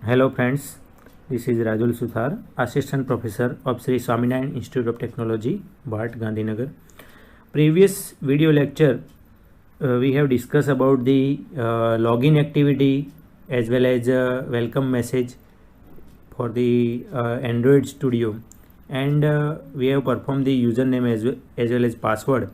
Hello friends, this is Rajul Suthar, Assistant Professor of Sri Swaminarayan Institute of Technology, Bhat, Gandhinagar. Previous video lecture we have discussed about the login activity as well as welcome message for the Android Studio, and we have performed the username as well as password.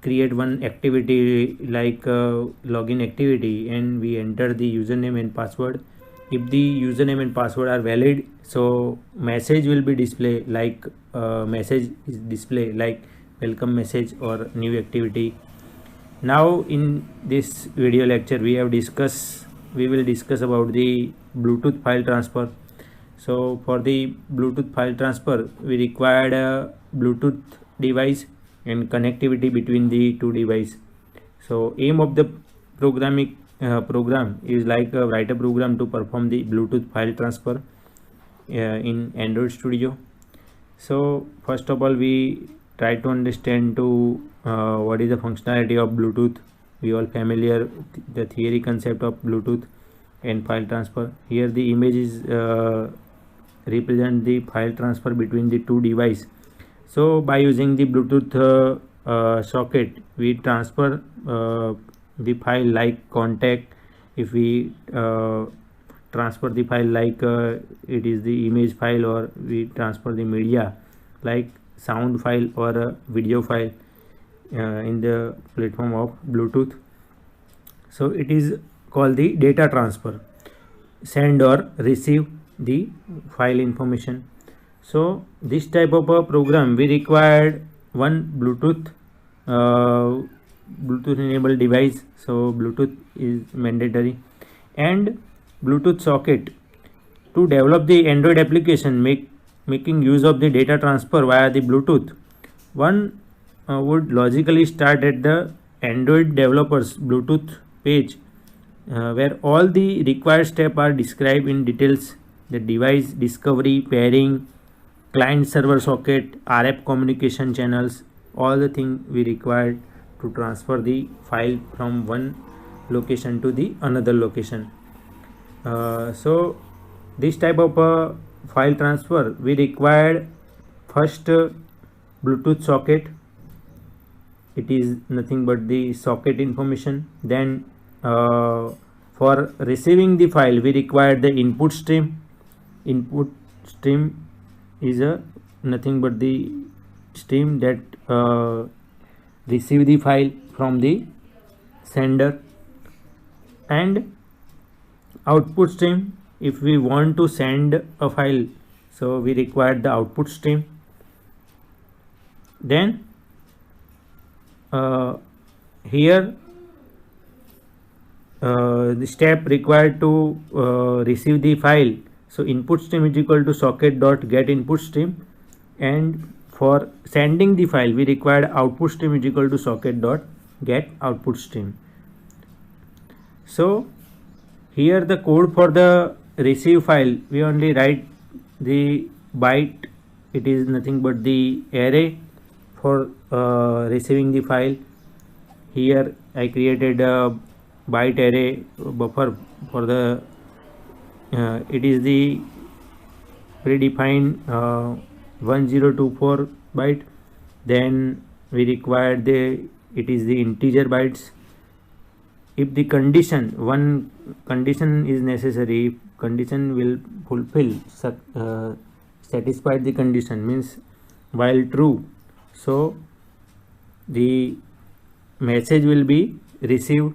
Create one activity like login activity, and we enter the username and password. If the username and password are valid, so message will be display like message is display like welcome message or new activity. Now in this video lecture we will discuss about the Bluetooth file transfer. So for the Bluetooth file transfer we required a Bluetooth device and connectivity between the two devices. So aim of the program is like write a program to perform the Bluetooth file transfer in Android Studio. So first of all we try to understand what is the functionality of Bluetooth. We all familiar with the theory concept of Bluetooth and file transfer. Here the image is represent the file transfer between the two devices. So by using the Bluetooth socket we transfer the file like contact. If we transfer the file like it is the image file, or we transfer the media like sound file or a video file in the platform of Bluetooth. So it is called the data transfer, send or receive the file information. So this type of a program we required one Bluetooth enabled device. So Bluetooth is mandatory, and Bluetooth socket to develop the Android application making use of the data transfer via the Bluetooth. One would logically start at the Android developers Bluetooth page where all the required steps are described in details: the device discovery, pairing, client server socket, RF communication channels, all the things we required to transfer the file from one location to the another location. So this type of file transfer we required first Bluetooth socket. It is nothing but the socket information. Then for receiving the file we required the input stream. Input stream is nothing but the stream that receive the file from the sender, and output stream. If we want to send a file, so we require the output stream. Then here the step required to receive the file. So input stream is equal to socket dot get input stream, and for sending the file we required output stream is equal to socket dot get output stream. So here the code for the receive file we only write the byte. It is nothing but the array for receiving the file. Here I created a byte array buffer for the it is the predefined 1024 byte. Then we require it is the integer bytes. If the one condition is necessary, if condition will fulfill satisfy the condition, means while true, so the message will be received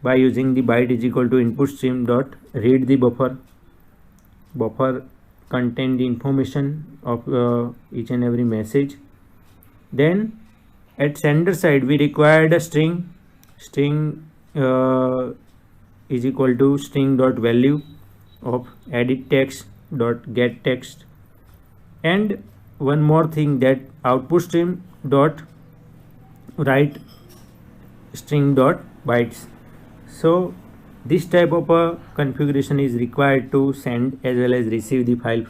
by using the byte is equal to input stream dot read the buffer. Buffer contain the information of each and every message. Then at sender side we required a string is equal to string dot value of edit text dot get text. And one more thing, that output stream dot write string dot bytes. So this type of a configuration is required to send as well as receive the file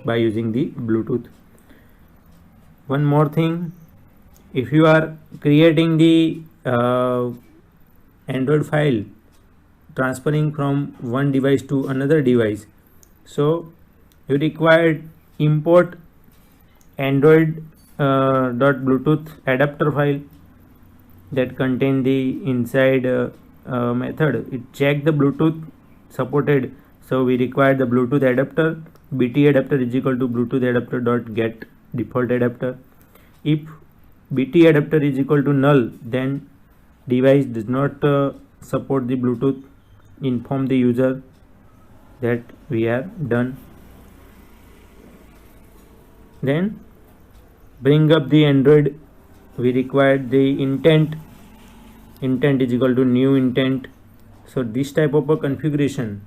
by using the Bluetooth. One more thing, if you are creating the Android file transferring from one device to another device. So you require import Android .bluetooth adapter file that contain the inside method. It check the Bluetooth supported, so we require the Bluetooth adapter. BT adapter is equal to Bluetooth adapter dot get default adapter. If BT adapter is equal to null, then device does not support the Bluetooth. Inform the user that we have done. Then bring up the Android. We require the intent is equal to new intent. So this type of a configuration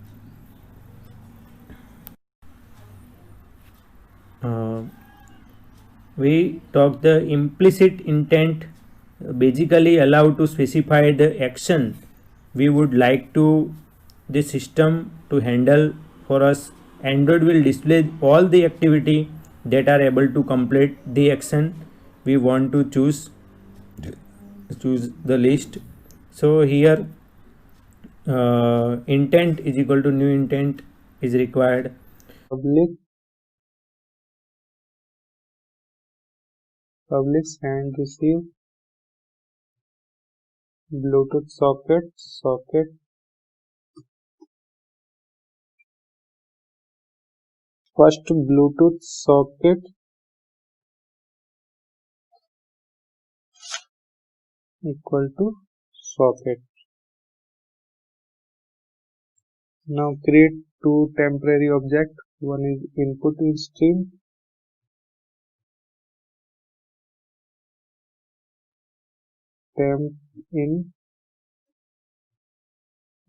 we talk the implicit intent, basically allow to specify the action we would like to the system to handle for us. Android will display all the activity that are able to complete the action we want to choose the list. So here intent is equal to new intent is required. Public send receive Bluetooth socket first Bluetooth socket equal to socket. Now create two temporary objects. One is input stream temp in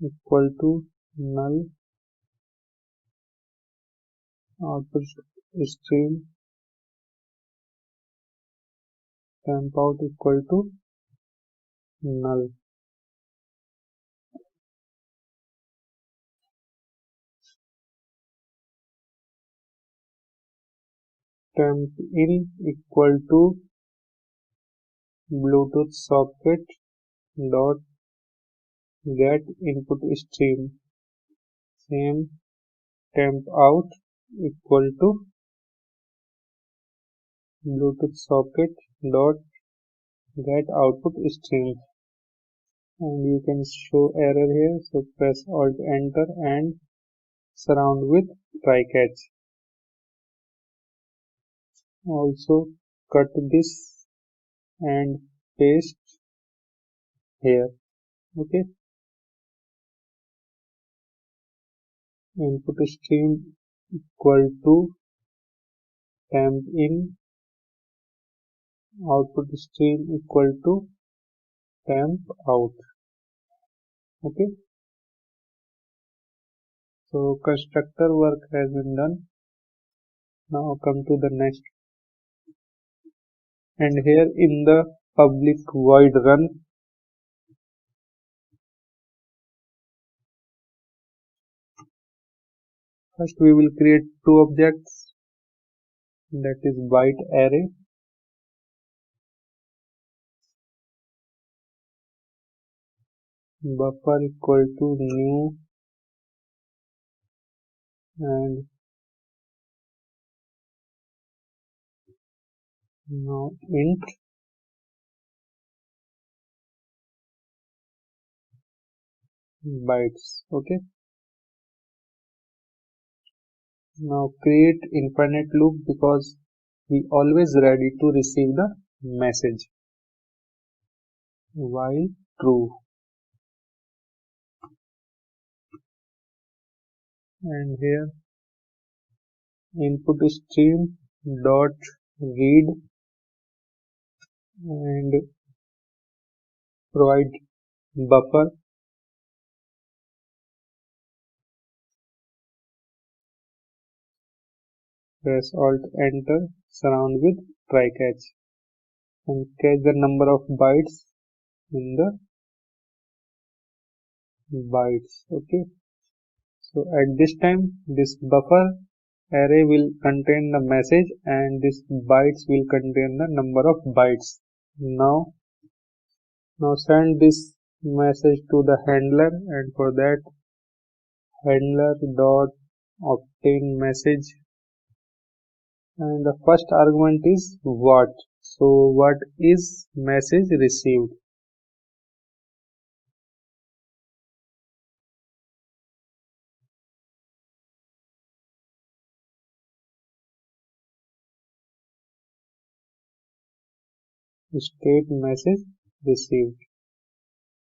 equal to null, output stream temp out equal to null. Temp in equal to Bluetooth socket dot get input stream. Same temp out equal to Bluetooth socket dot get output stream. And you can show error here, so press Alt Enter and surround with try catch. Also cut this and paste here. Okay, input stream equal to temp in, output stream equal to temp out. Okay, so constructor work has been done. Now come to the next, and here in the public void run, first we will create two objects, that is byte array buffer equal to new and now int bytes. Okay, now create infinite loop because we always ready to receive the message while true, and here input stream dot read and provide buffer, press Alt Enter, surround with try catch and catch the number of bytes in the bytes. Okay, so at this time this buffer array will contain the message and this bytes will contain the number of bytes. Now send this message to the handler, and for that handler dot obtain message, and the first argument is what. So what is message received? State message received,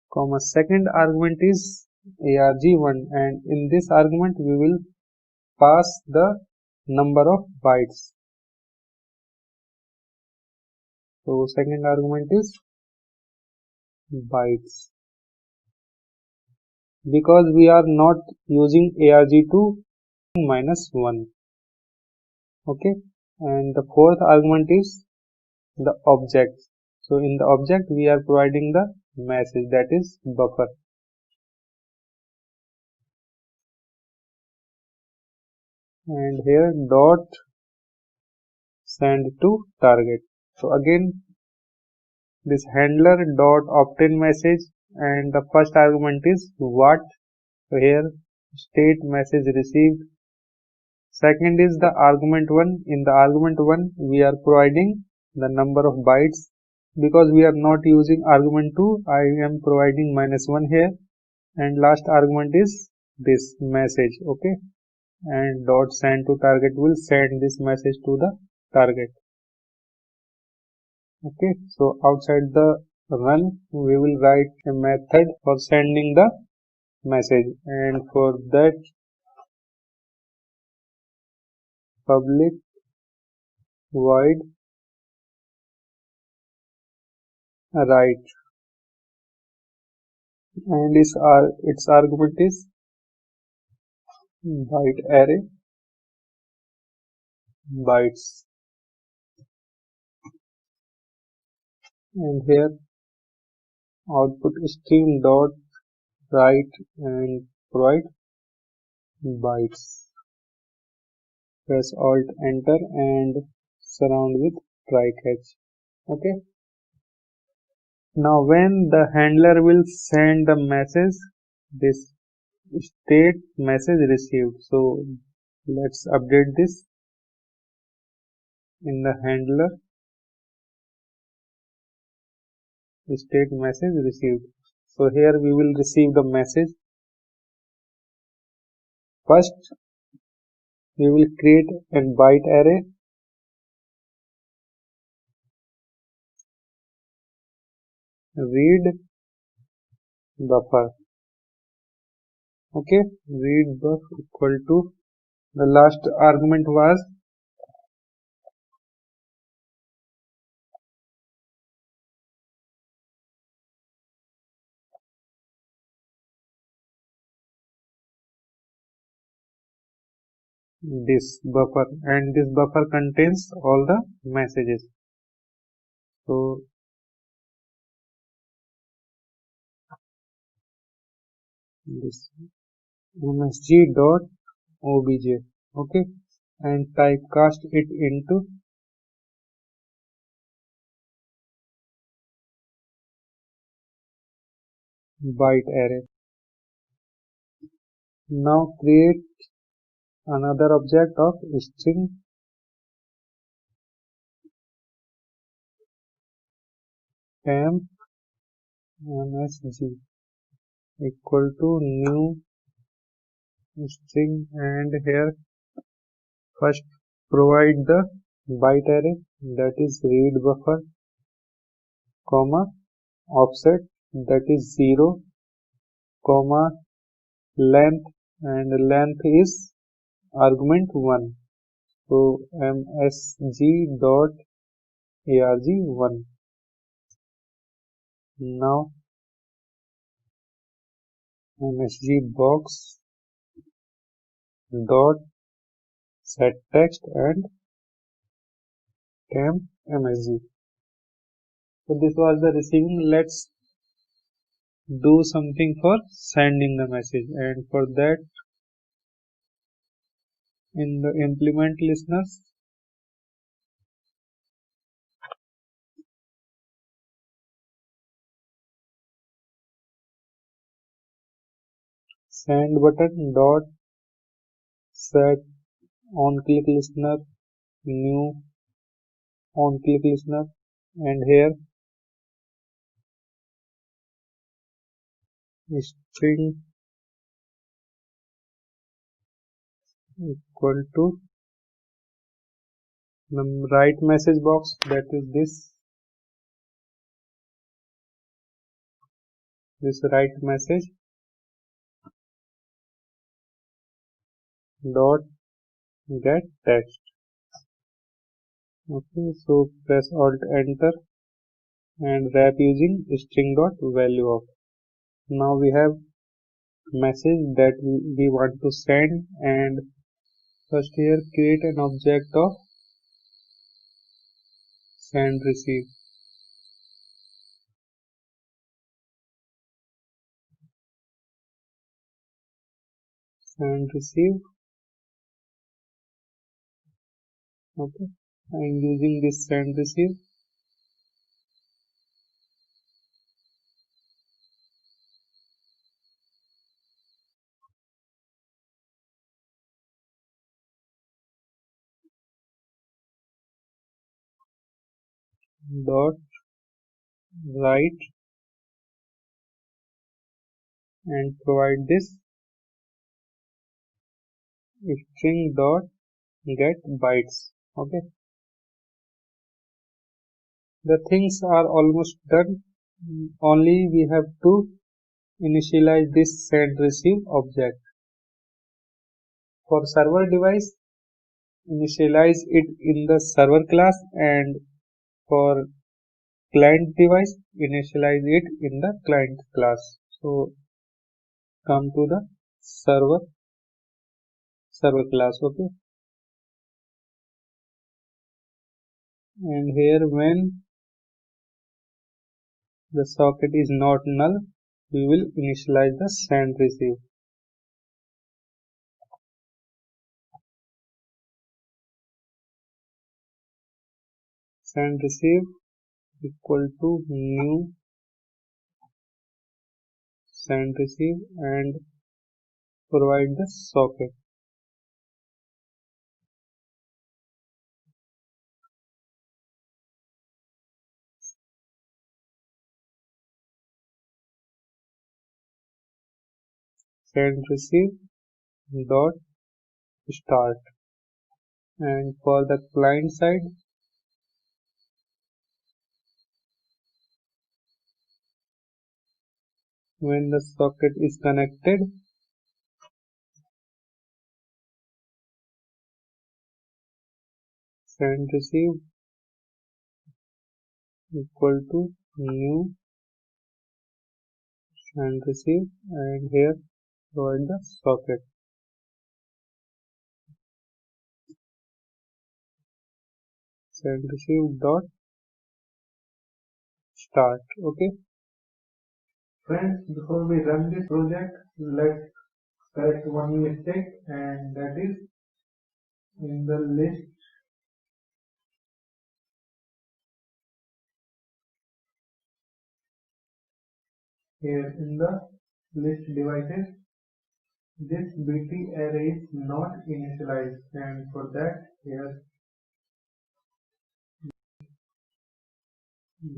comma, second argument is arg1, and in this argument we will pass the number of bytes. So second argument is bytes, because we are not using arg2 -1. Okay, and the fourth argument is the object. So in the object we are providing the message, that is buffer. And here dot send to target. So again this handler dot obtain message, and the first argument is what. So here state message received. Second is the argument 1. In the argument 1 we are providing the number of bytes. Because we are not using argument 2, I am providing -1 here, and last argument is this message. Okay, and dot send to target will send this message to the target. Okay, so outside the run we will write a method for sending the message, and for that public void write, and its argument is byte array bytes, and here output stream dot write and provide bytes. Press alt enter and surround with try catch. Okay, now when the handler will send the message, this state message received. So let's update this in the handler state message received. So here we will receive the message. First we will create a byte array, read buffer. Okay, read buff equal to, the last argument was this buffer, and this buffer contains all the messages. So this msg dot obj. Okay, and typecast it into byte array. Now create another object of string temp msg equal to new string, and here first provide the byte array, that is read buffer, comma, offset, that is 0, comma, length, and length is argument 1. So msg dot arg1. Now msg box dot set text and temp msg. So this was the receiving. Let's do something for sending the message, and for that in the implement listeners send button dot set on click listener, new on click listener, and here string equal to the right message box, that is this right message dot get text. Okay, so press alt enter and wrap using string dot value of. Now we have message that we want to send, and first here create an object of send receive. Send receive. Okay, I'm using this send receive. Dot write and provide this string dot get bytes. Okay, the things are almost done. Only we have to initialize this send receive object. For server device, initialize it in the server class, and for client device, initialize it in the client class. So come to the server class. Okay, and here when the socket is not null, we will initialize the send receive. Send receive equal to new send receive and provide the socket. Send receive dot start, and for the client side, when the socket is connected, send receive equal to new send receive, and here provide the socket. Send receive dot start. Okay, friends, before we run this project, let's correct one mistake, and that is in the list here in the list devices, this BT array is not initialized, and for that here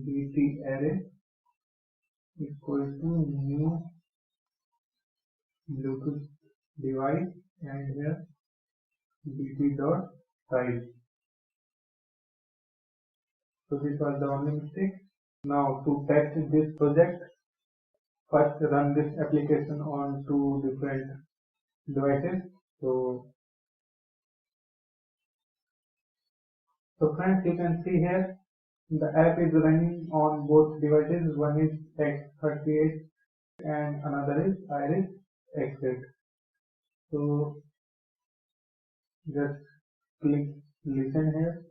BT array equal to new Bluetooth device, and here BT dot size. So this was the only mistake. Now to test this project, first run this application on two different devices. So friends, you can see here the app is running on both devices. One is X38 and another is Iris X8. So just click listen here,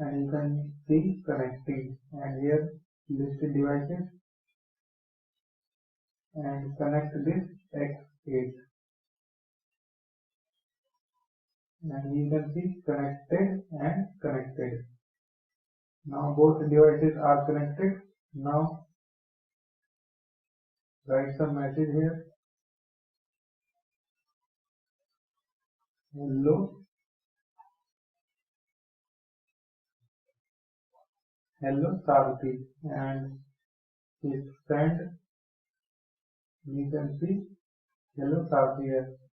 and you can see connecting, and here list devices and connect this X8, and you can see connected and connected. Now both devices are connected. Now write some message here. hello Sarthi, and his friend, we can see hello Sarthi here.